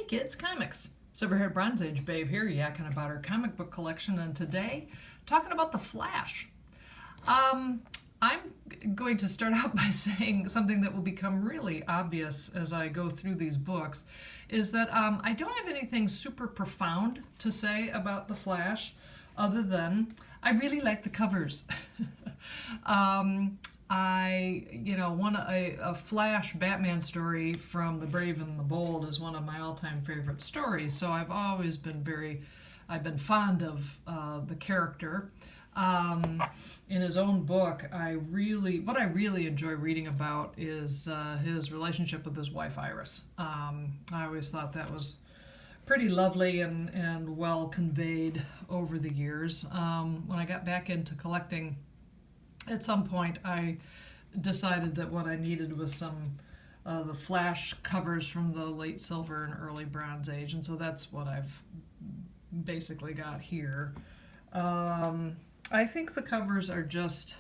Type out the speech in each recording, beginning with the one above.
kids, comics. Silver-haired Bronze Age babe here, yakking about her comic book collection, and today, talking about The Flash. I'm going to start out by saying something that will become really obvious as I go through these books, is that I don't have anything super profound to say about The Flash, other than I really like the covers. A Flash Batman story from The Brave and the Bold is one of my all-time favorite stories. So I've always been I've been fond of the character. In his own book, what I really enjoy reading about is his relationship with his wife Iris. I always thought that was pretty lovely and well conveyed over the years. When I got back into collecting, at some point I decided that what I needed was some the Flash covers from the late Silver and early Bronze Age, and so that's what I've basically got here. I think the covers are just,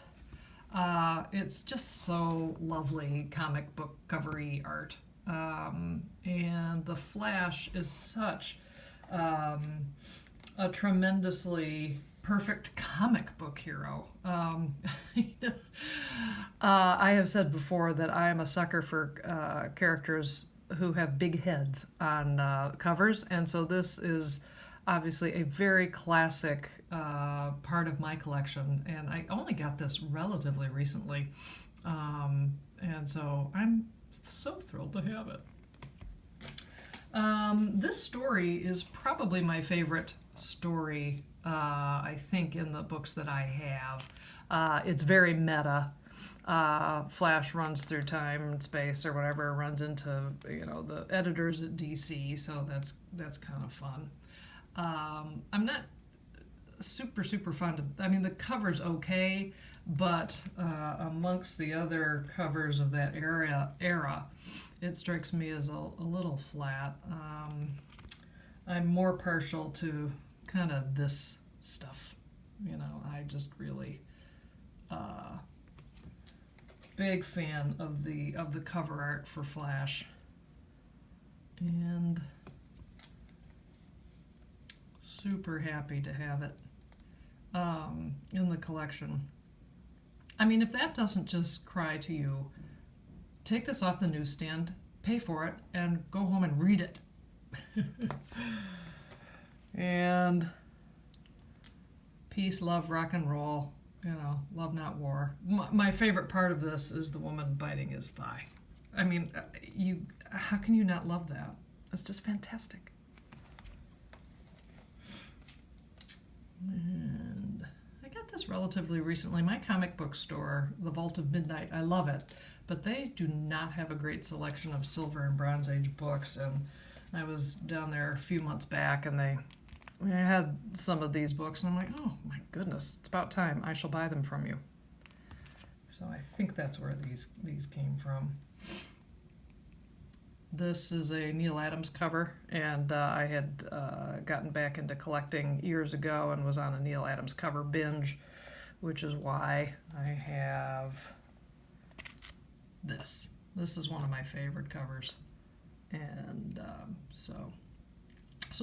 it's just so lovely comic book covery art. And the Flash is such a tremendously perfect comic book hero. I have said before that I am a sucker for characters who have big heads on covers, and so this is obviously a very classic part of my collection, and I only got this relatively recently, and so I'm so thrilled to have it. This story is probably my favorite story, I think, in the books that I have. It's very meta. Flash runs through time and space or whatever, runs into the editors at DC, so that's kind of fun. I'm not super fond of, the cover's okay, but amongst the other covers of that era, it strikes me as a little flat. I'm more partial to kind of this stuff. I just really big fan of the cover art for Flash, and super happy to have it in the collection. If that doesn't just cry to you, take this off the newsstand, pay for it, and go home and read it. And peace, love, rock and roll, love not war. My favorite part of this is the woman biting his thigh. How can you not love that? It's just fantastic. And I got this relatively recently. My comic book store, the Vault of Midnight, I love it, but they do not have a great selection of Silver and Bronze Age books, and I was down there a few months back, and they had some of these books, and I'm like, oh my goodness, it's about time. I shall buy them from you. So I think that's where these came from. This is a Neal Adams cover, and I had gotten back into collecting years ago and was on a Neal Adams cover binge, which is why I have this. This is one of my favorite covers, and so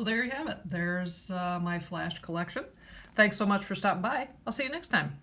there you have it. There's my Flash collection. Thanks so much for stopping by. I'll see you next time.